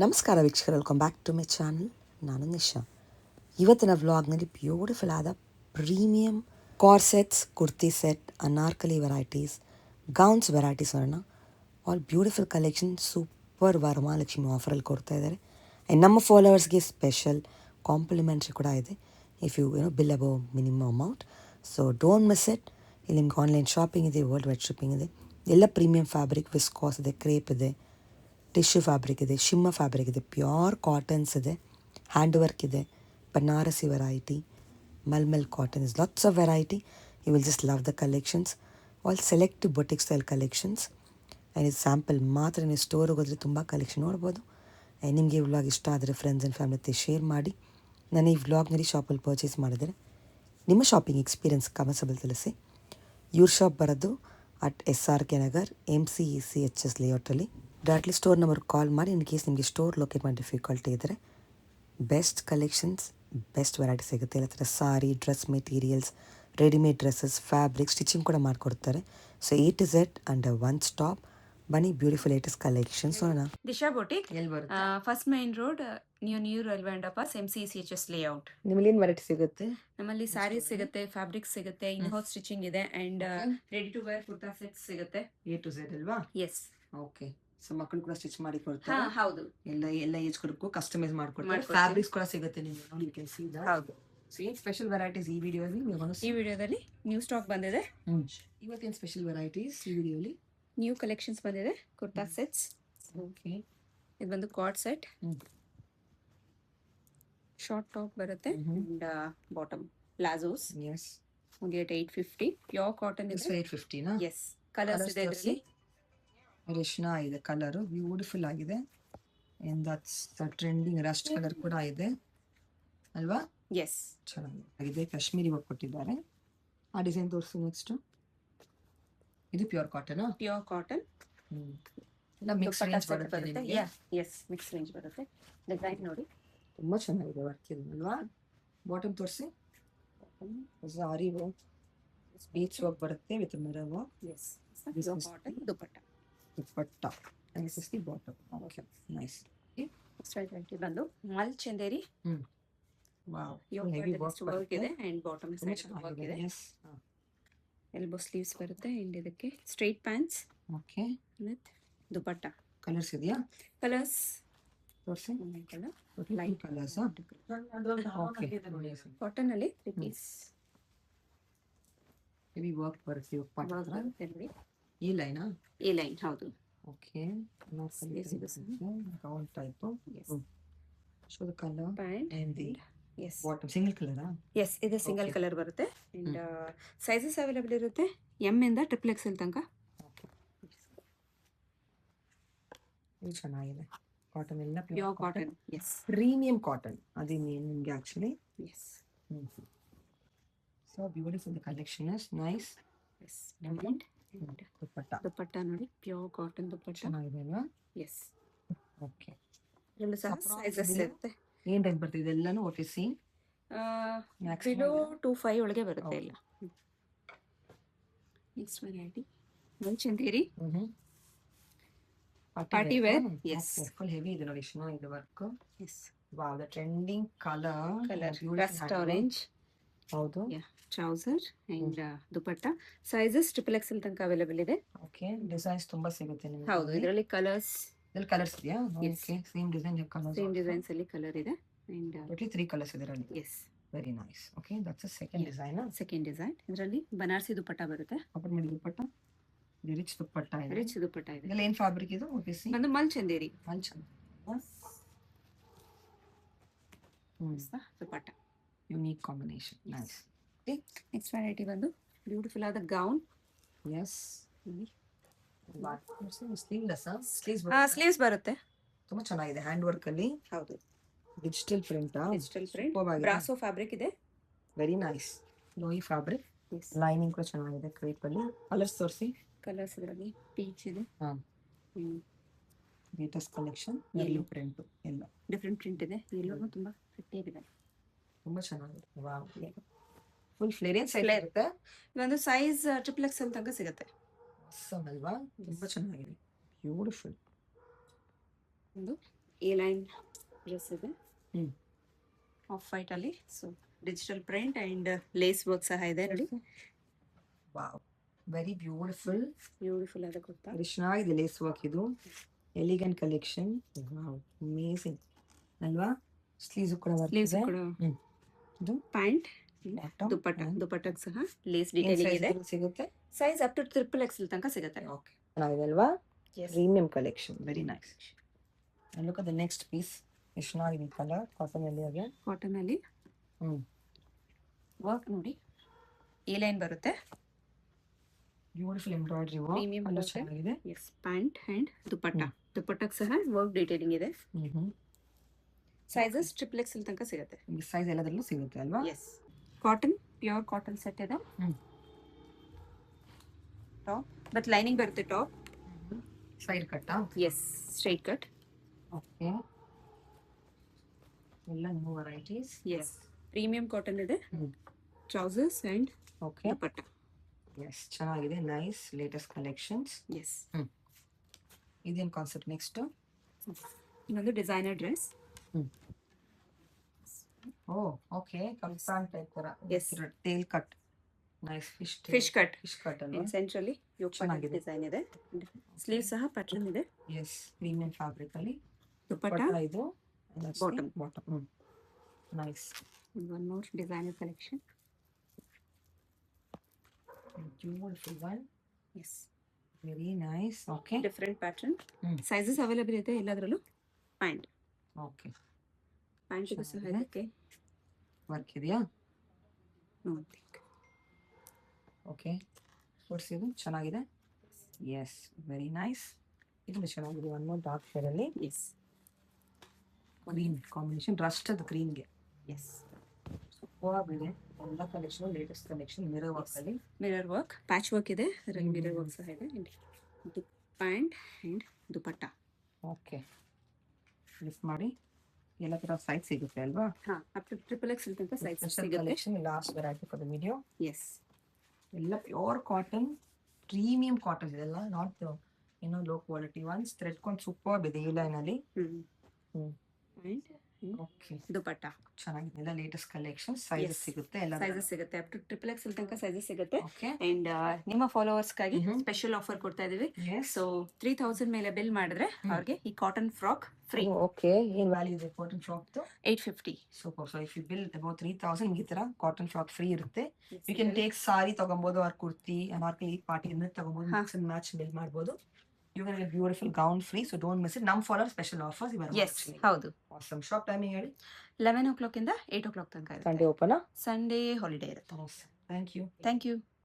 ನಮಸ್ಕಾರ ವೀಕ್ಷಕರು, welcome back to my channel. ನಾನು ನಿಶಾ. ಇವತ್ತಿನ ವ್ಲಾಗ್ನಲ್ಲಿ ಬ್ಯೂಟಿಫುಲ್ ಆದ premium corsets, kurti set, Anarkali varieties, gowns varieties ಅವರನ್ನು all beautiful collection super Varamahalakshmi ಆಫರಲ್ಲಿ ಕೊಡ್ತಾ ಇದ್ದಾರೆ. ಆ್ಯಂಡ್ ನಮ್ಮ ಫಾಲೋವರ್ಸ್ಗೆ ಸ್ಪೆಷಲ್ ಕಾಂಪ್ಲಿಮೆಂಟ್ರಿ ಕೂಡ ಇದೆ if you bill above minimum amount. So don't miss it. ಇಲ್ಲಿ ನಿಮ್ಗೆ ಆನ್ಲೈನ್ ಶಾಪಿಂಗ್ ಇದೆ, ವರ್ಲ್ಡ್ ವೈಡ್ ಶಿಪ್ಪಿಂಗ್ ಇದೆ. ಎಲ್ಲ ಪ್ರೀಮಿಯಂ ಫ್ಯಾಬ್ರಿಕ್, ವಿಸ್ಕಾಸ್ ಇದೆ, ಕ್ರೇಪ್ ಇದೆ, ಟಿಶ್ಯೂ ಫ್ಯಾಬ್ರಿಕ್ ಇದೆ, ಶಿಮ್ಮ ಫ್ಯಾಬ್ರಿಕ್ ಇದೆ, ಪ್ಯೂರ್ ಕಾಟನ್ಸ್ ಇದೆ, ಹ್ಯಾಂಡ್ ವರ್ಕ್ ಇದೆ, Banarasi variety, mulmul cotton is lots of variety. You will just love the collections. All selective boutique style collections. And ಇದು sample ಮಾತ್ರ. ನೀವು ಸ್ಟೋರಿಗೆ ಹೋದರೆ ತುಂಬ ಕಲೆಕ್ಷನ್ ನೋಡ್ಬೋದು. ಆ್ಯಂಡ್ ನಿಮಗೆ ಈ ವ್ಲಾಗ್ ಇಷ್ಟ ಆದರೆ ಫ್ರೆಂಡ್ಸ್ ಆ್ಯಂಡ್ ಫ್ಯಾಮಿಲಿ ಜೊತೆ ಶೇರ್ ಮಾಡಿ. ನಾನು ಈ ವ್ಲಾಗ್ನಲ್ಲಿ ಶಾಪಲ್ಲಿ ಪರ್ಚೇಸ್ ಮಾಡಿದರೆ ನಿಮ್ಮ ಶಾಪಿಂಗ್ ಎಕ್ಸ್ಪೀರಿಯನ್ಸ್ ಕಮೆಂಟ್ಸಲ್ಲಿ ತಿಳಿಸಿ. ಇವ್ರ ಶಾಪ್ ಬರೋದು ಅಟ್ SRK ನಗರ್ MCECHS ಲೇಔಟಲ್ಲಿ. ಡೈರೆಕ್ಟ್ಲಿ ಸ್ಟೋರ್ ನಂಬರ್ ಕಾಲ್ ಮಾಡಿ. ಇನ್ ಕೇಸ್ ನಿಮಗೆ ಸ್ಟೋರ್ ಲೊಕೇಟ್ ಮಾಡಿ ಡಿಫಿಕಲ್ಟಿ ಇದ್ದರೆ ಬೆಸ್ಟ್ ಕಲೆಕ್ಷನ್ಸ್, ಬೆಸ್ಟ್ ವೆರೈಟಿ ಸಿಗುತ್ತೆ. ಎಲ್ಲ ಥರ sari, dress materials, readymade dresses, fabric, stitching ಕೂಡ ಮಾಡಿಕೊಡ್ತಾರೆ. So A to Z under one stop. ಬನ್ನಿ, ಬ್ಯೂಟಿಫುಲ್ ಲೇಟೆಸ್ಟ್ ಕಲೆಕ್ಷನ್ಸ್ ನೋಡೋಣ. ದಿಶಾ ಬೊಟಿಕ್, ಎಲ್ಲಿ ಬರುತ್ತೆ? First main road, new railway underpass, MCECHS layout. ನಿಮ್ಮಲ್ಲಿ ಏನು ವೆರೈಟಿ ಸಿಗುತ್ತೆ? ನಮ್ಮಲ್ಲಿ ಸ್ಯಾರೀಸ್ ಸಿಗುತ್ತೆ, ಫ್ಯಾಬ್ರಿಕ್ ಸಿಗುತ್ತೆ, ಇನ್ ಹೌಸ್ ಸ್ಟಿಚಿಂಗ್ ಇದೆ, and ready to wear kurta sets ಸಿಗುತ್ತೆ. A to Z ಅಲ್ವಾ? ಎಸ್. ಓಕೆ. ಸೊ ಮಕ್ಕಳು ಕೂಡ ಸ್ಟಿಚ್ ಮಾಡಿ ಕೊಡ್ತಾರೆ. ಹೌದು. ಎಲ್ಲ ಏಜ್ ಗ್ರೂಪ್ಗೂ ಕಸ್ಟಮೈಸ್ ಮಾಡ್ಕೊಡ್ತಾರೆ. ಮಾಡ್ಕೊಡ್ತೀವಿ. ಫ್ಯಾಬ್ರಿಕ್ಸ್ ಕೂಡ ಸಿಗುತ್ತೆ ನಿಮಗೆ. ನೋಡಿ, ಯು ಕ್ಯಾನ್ ಸೀ ದಟ್. ಹೌದು. ಸೊ ಏನು ಸ್ಪೆಷಲ್ ವೆರೈಟೀಸ್ ಈ ವಿಡಿಯೋಲಿ? ಈ ವಿಡಿಯೋದಲ್ಲಿ ನ್ಯೂ ಸ್ಟಾಕ್ ಬಂದಿದೆ, ಇವತ್ತೇನು ಸ್ಪೆಷಲ್ ವೆರೈಟೀಸ್ ಈ ವಿಡಿಯೋಲಿ? ನ್ಯೂ ಕಲೆಕ್ಷನ್ಸ್ ಬಂದಿದೆ. ಕುರ್ತಾ ಸೆಟ್ಸ್. ಓಕೆ. ಇದು ಬಂದು ಕಾರ್ಡ್ ಸೆಟ್, ಶಾರ್ಟ್ ಟಾಪ್ ಬರುತ್ತೆ, and bottom palazzos. Yes. Only at 850. Pure cotton it's ಇದೆ. 850 ನಾ? ಎಸ್. ಕಲರ್ಸ್ ಇದೆ ಇದರಲ್ಲಿ. ರೇಷ್ಮಾ ಇದೆ, ಕಲರು ಬ್ಯೂಟಿಫುಲ್ ಆಗಿದೆ. And that's trending rust colour ಕೂಡ ಇದೆ ಅಲ್ವಾ? ಎಸ್. ಚೆನ್ನಾಗಿದೆ. ಕಾಶ್ಮೀರಿ ವರ್ಕ್ ಕೊಟ್ಟಿದ್ದಾರೆ. ಆ ಡಿಸೈನ್ ತೋರಿಸಿ ನೆಕ್ಸ್ಟ್. ಇದು ಪ್ಯೂರ್ ಕಾಟನ್. Pure cotton. ಎಲ್ಲ ಮಿಕ್ಸ್ ರೇಂಜ್ ಬರುತ್ತೆ ನಿಮಗೆ. ಎಸ್, ಮಿಕ್ಸ್ ರೇಂಜ್ ಬರುತ್ತೆ. ಡಿಸೈನ್ ನೋಡಿ, ತುಂಬಾ ಚೆನ್ನಾಗಿದೆ ವರ್ಕ್ ಇದು ಅಲ್ವಾ? ಬಾಟಮ್ ತೋರಿಸಿ. ಸಾರಿ ವರ್ಕ್, ಬೀಚ್ ವರ್ಕ್ ಬರುತ್ತೆ with mirror work. Yes. Cotton dupatta. Dupatta. This is the bottom. Okay, nice. Next ಬಂದು ಮಲ್ ಚಂದೇರಿ. Wow. ಹೆವಿ ವರ್ಕ್ ಇದೆ, ಅಂಡ್ ಬಾಟಮ್ ಸೈಡ್ ವರ್ಕ್ ಇದೆ. Yes. ಎಲ್ಬೋ ಸ್ಲೀವ್ಸ್ ಬರುತ್ತೆ, ಅಂಡ್ ಇದಕ್ಕೆ straight pants. Okay. With dupatta. Colours ಇದೆಯಾ? Colours ತೋರಿಸಿ. Light colours. Okay. Cotton ಅಲ್ಲಿ 3 piece heavy work ಬರುತ್ತೆ ಬರುತ್ತೆ ನೋಡಿ. ಈ ಲೈನಾ? ಈ ಲೈನ್ ಹೌದು. Okay. Round type. Show the colour pant and the yes. Bottom single ಕಲರಾ? ಎಸ್, ಇದು ಸಿಂಗಲ್ Okay. ಕಲರ್ ಬರುತ್ತೆ, ಅಂಡ್ ಸೈಜಸ್ ಅವೈಲೇಬಲ್ ಇರುತ್ತೆ. M ಇಂದ XXL ತನಕ. ಓಕೆ. ಇದು ಚೆನ್ನಾಗಿದೆ. ಕಾಟನ್ ಎಲ್ಲ pure cotton. Yes. Premium cotton. ಅದೇ ನಿಮಗೆ actually. Yes. So beautiful. The collection is nice. Yes. Diamond dupatta dupatta ನೋಡಿ, ಪ್ಯೂರ್ ಕಾಟನ್ ದುಪಟ್ಟ. ಚೆನ್ನಾಗಿದೆ ಅಲ್ವಾ? ಎಸ್. ಓಕೆ. ಇದರಲ್ಲೂ ಸಹ ಸೈಜಸ್ ಇರುತ್ತೆ. ಏನ್ ರೇಂಜ್ ಬರ್ತದೆ ಇದೆಲ್ಲಾನು? What is C? ಬಿಲೋ 25 ಒಳಗೆ ಬರುತ್ತೆ ಎಲ್ಲ. ನೆಕ್ಸ್ಟ್ ವೆರೈಟಿ ಮಲ್ Chanderi party wear. Yes. Full heavy ಇದೆ ನೋಡಿ, ಚೆನ್ನಾಗಿದೆ work. Yes. Wow, the trending colour rust orange. ಹೌದು. Trouser and dupatta. Sizes XXL ತನಕ ಅವೈಲೇಬಲ್ ಇದೆ. ಓಕೆ. ಡಿಸೈನ್ಸ್ ತುಂಬಾ ಸಿಗುತ್ತೆ ನಿಮಗೆ. ಹೌದು, ಇದರಲ್ಲಿ ಕಲರ್ಸ್. ಇದರಲ್ಲಿ ಕಲರ್ಸ್ ಇದೆಯಾ? Yes. Okay. Same design colours. Same designs ಅಲ್ಲಿ ಕಲರ್ ಇದೆ, ಅಂಡ್ ಟೋಟಲಿ 3 ಕಲರ್ಸ್ ಇದೆ ಇದರಲ್ಲಿ. Yes. Very nice. Okay, that's a second design. Second design. ಇದರಲ್ಲಿ ಬನಾರಸಿ ದುಪಟ್ಟ ಬರುತ್ತೆ. ಓಪನ್ ಮಾಡಿ ದುಪಟ್ಟ. ರಿಚ್ ದುಪಟ್ಟ ಇದೆ. ರಿಚ್ ದುಪಟ್ಟ ಇದೆ. ಇದೆಲ್ಲ ಏನ್ ಫ್ಯಾಬ್ರಿಕ್ ಇದು? ಓಕೆ. ಸಿ ಬಂದು ಮಲ್ Chanderi dupatta. Unique combination. Nice. Next variety ಬಂದು ಬ್ಯೂಟಿಫುಲ್ ಆದ ಗೌನ್. ಎಸ್. ಸ್ಲೀವ್ಲೆಸ್. ಸ್ಲೀವ್ಸ್ ಬರುತ್ತೆ. ತುಂಬಾ ಚೆನ್ನಾಗಿದೆ. ಹ್ಯಾಂಡ್ ವರ್ಕ್ ಅಲ್ಲಿ. ಹೌದು. Digital print. Digital print. Brasso fabric ಇದೆ. Very nice. ಲೋಯಿ ಫ್ಯಾಬ್ರಿಕ್. ಎಸ್. ಲೈನಿಂಗ್ ಕೂಡ ಚೆನ್ನಾಗಿದೆ. ಕ್ರೇಪ್ ಅಲ್ಲಿ. ಕಲರ್ಸ್ ತೋರಿಸಿ. ಕಲರ್ಸ್ ಇದರಲ್ಲಿ ಪೀಚ್ ಇದೆ. Latest collection. Yellow print. ಎಲ್ಲ ಡಿಫ್ರೆಂಟ್ ಪ್ರಿಂಟ್ ಇದೆ. ಎಲ್ಲರೂ ತುಂಬಾ ಗಟ್ಟಿಯಾಗಿದೆ. ತುಂಬಾ ಚೆನ್ನಾಗಿದೆ. ವಾವ್. ಫುಲ್ ಫ್ಲೇರಿಯನ್ ಸೈಜ್ ಇರುತ್ತೆ. ಇದೊಂದು ಸೈಜ್ XXL ತನಕ ಸಿಗುತ್ತೆ. ಅಲ್ವಾ? ತುಂಬಾ ಚೆನ್ನಾಗಿದೆ. ಬ್ಯೂಟಿಫುಲ್. ಒಂದು ಎ ಲೈನ್ ಡ್ರೆಸ್ ಇದೆ ಹ್ಮ್ ಆಫ್ ವೈಟ್ ಅಲ್ಲಿ. So digital print and lace work ಸಹ ಇದೆ ನೋಡಿ. Wow, very beautiful. ಬ್ಯೂಟಿಫುಲ್ ಆದ ಕುರ್ತಾ. ವೆರಿ ಚೆನ್ನಾಗಿದೆ ಲೇಸ್ ವರ್ಕ್ ಇದು. Elegant collection. ಅಮೇಸಿಂಗ್ ಅಲ್ವಾ? ಸ್ಲೀವ್ಸ್ ಕೂಡ ವರ್ಕ್ ಸ್ಲೀವ್ಸ್ ಇದೆ. ಕೂಡ ಹ್ಮ್. ಇದು ಪ್ಯಾಂಟ್ bottom ದುಪ್ಪಟ್ಟ. and ದುಪ್ಪಟ್ಟಕ್ಕೆ ಸಹ ಲೇಸ್ ಏನ್ ಡೀಟೇಲಿಂಗ್ size ಇದೆ. ಅಲ್ಲಿ ಸಿಗುತ್ತೆ? ಸೈಜ್ ಅಪ್ ಟು XXL ತನಕ ಸಿಗುತ್ತೆ. ಓಕೆ, ಚೆನ್ನಾಗಿದೆ ಅಲ್ವಾ? Premium collection, very nice. And look at the next piece. ಎಷ್ಟು ಚೆನ್ನಾಗಿದೆ ಕಲರ್, ಕಾಟನ್ ಅಲ್ಲಿ ಅದೇ. ಕಾಟನ್ ಅಲ್ಲಿ ಹ್ಮ್ ವರ್ಕ್ ನೋಡಿ, ಎ ಲೈನ್ ಬರುತ್ತೆ. ಬ್ಯೂಟಿಫುಲ್ ಎಂಬ್ರಾಯ್ಡ್ರಿ ಪ್ರೀಮಿಯಂ ವರ್ಕ್ ಚೆನ್ನಾಗಿದೆ. ಎಸ್, ಪ್ಯಾಂಟ್ ಅಂಡ್ ದುಪ್ಪಟ್ಟ. ದುಪ್ಪಟ್ಟಕ್ಕೆ ಸಹ ವರ್ಕ್ ಡೀಟೇಲಿಂಗ್ ಇದೆ. ಹ್ಮ್ ಸೈಜಸ್ XXL ತನಕ ಸಿಗುತ್ತೆ. ನಿಮಗೆ ಸೈಜ್ ಎಲ್ಲದರಲ್ಲೂ ಸಿಗುತ್ತೆ ಅಲ್ವಾ? Yes, cotton, pure cotton set ಇದೆ. ಹ್ಮ್ ಟಾಪ್ ಬಟ್ ಲೈನಿಂಗ್ ಬರುತ್ತೆ ಟಾಪ್. ಸೈಡ್ ಕಟ್ಟಾ? Yes, straight cut. ಓಕೆ, ಎಲ್ಲ new varieties. Yes, premium cotton ಇದೆ. Hmm trousers and okay, dupatta. Yes ಚೆನ್ನಾಗಿದೆ, ನೈಸ್ ಲೇಟೆಸ್ಟ್ ಕಲೆಕ್ಷನ್ಸ್. ಎಸ್, ಇದೇನು ಕಾನ್ಸೆಪ್ಟ್ ನೆಕ್ಸ್ಟ್? ಇನ್ನೊಂದು designer dress. Oh okay, kaftan type ತರ. Yes. Tail cut, nice fish fish cut. Fish cut ಅಲ್ವಾ? ಸೆಂಟ್ರಲ್ಲಿ ಚೆನ್ನಾಗಿದೆ. Design ಇದೆ. Sleeve ಸಹ ಪ್ಯಾಟರ್ನ್ ಇದೆ. ಎಸ್, ಪ್ರೀಮಿಯಂ ಫ್ಯಾಬ್ರಿಕ್ ಅಲ್ಲಿ ದುಪ್ಪಟ್ಟ, ಪಟ್ಟ ಇದು Bottom. Bottom. Nice, one more designer collection. Beautiful one, yes, very nice. Okay, different pattern. Hmm. Sizes available ಇದೆ ಎಲ್ಲದರಲ್ಲೂ. ಪ್ಯಾಂಟ್ ಓಕೆ, ಪ್ಯಾಂಟಿಗೂ ಸಹ ಚೆನ್ನಾಗಿದೆ. ಇದಕ್ಕೆ ವರ್ಕ್ ಇದೆಯಾ? ನೋಡಿ. ಓಕೆ, ಇದು ಚೆನ್ನಾಗಿದೆ. Yes, very nice. ಇದು ಚೆನ್ನಾಗಿದೆ. ಒನ್ ಮೋರ್ ಡಾರ್ಕ್ ಶೇಡ್ ಅಲ್ಲಿ ಎಸ್, ಗ್ರೀನ್ ಕಾಂಬಿನೇಷನ್, ರಸ್ಟದ್ ಗ್ರೀನ್ಗೆ ಎಸ್, ಸೂಪರ್ ಇದೆ. ಎಲ್ಲ collection latest collection mirror work ಅಲ್ಲಿ. ಮಿರರ್ ವರ್ಕ್, ಪ್ಯಾಚ್ ವರ್ಕ್ ಇದೆ. ಅದರಲ್ಲಿ ಮಿರರ್ ವರ್ಕ್ ಸಹ ಇದೆ. Pant and dupatta. Okay, lift ಮಾಡಿ. ಎಲ್ಲ ತರ ಸೈಜ್ ಸಿಗುತ್ತೆ ಅಲ್ವಾ? ಹಾ, ಅಪ್ ಟು XXL ತನಕ ಸೈಜ್ ಸ್ಪೆಷಲ್ ಸಿಗುತ್ತೆ. Collection, last variety for the video. Yes, ಎಲ್ಲ ಪ್ಯೂರ್ ಕಾಟನ್, ಪ್ರೀಮಿಯಂ ಕಾಟನ್ ಇದೆಲ್ಲ, ನಾಟ್ ಏನೋ ಲೋ ಕ್ವಾಲಿಟಿ ಒನ್ಸ್. ಥ್ರೆಡ್ ಕೊಂಡು ಸೂಪರ್ ಇದೆ ಈ ಲೈನ್ ಅಲ್ಲಿ. ಪ್ಯಾಂಟ್ ಓಕೆ, ದುಪ್ಪಟ್ಟ. ಚೆನ್ನಾಗಿದೆ. ಎಲ್ಲ ಲೇಟೆಸ್ಟ್ ಕಲೆಕ್ಷನ್, ಸೈಜಸ್ ಸಿಗುತ್ತೆ ಎಲ್ಲ. ಸೈಜಸ್ ಸಿಗುತ್ತೆ, ಅಪ್ ಟು XXL ತನಕ ಸೈಜಸ್ ಸಿಗುತ್ತೆ. ಓಕೆ, ಅಂಡ್ ನಿಮ್ಮ ಫಾಲೋವರ್ಸ್ಗಾಗಿ ಸ್ಪೆಷಲ್ ಆಫರ್ ಕೊಡ್ತಾ ಇದೀವಿ. ಎಸ್. ಸೊ 3000 ಮೇಲೆ ಬಿಲ್ ಮಾಡಿದ್ರೆ ಅವ್ರಿಗೆ ಈ ಕಾಟನ್ ಫ್ರಾಕ್ ಫ್ರೀ. ಓಕೆ, ಏನ್ ವ್ಯಾಲ್ಯೂ ಇದೆ cotton frock? 850. Super. So if you bill about 3000, ಈ ತರ ಕಾಟನ್ ಫ್ರಾಕ್ ಫ್ರೀ ಇರುತ್ತೆ. ಯು ಕ್ಯಾನ್ ಟೇಕ್ ಸಾರಿ ತಗೊಬಹುದು, ಆರ್ ಕುರ್ತಿ, ಅನಾರ್ಕಲಿ ಪಾರ್ಟಿ ತಗೊಬಹುದು, ಮಿಕ್ಸ್ ಅಂಡ್ ಮ್ಯಾಚ್ ಬಿಲ್ ಮಾಡಬಹುದು. You can get beautiful gown free. So don't miss it. ನಮ್ follower special offers ಇವೆ. Yes, ಹೌದು. Awesome. Shop timing ಹೇಳಿ. 11 o'clock ಇಂದ 8 o'clock ತನಕ ಇರುತ್ತೆ. Sunday open? ಸಂಡೇ ಹಾಲಿಡೇ ಇರುತ್ತೆ. Thank you. Thank you.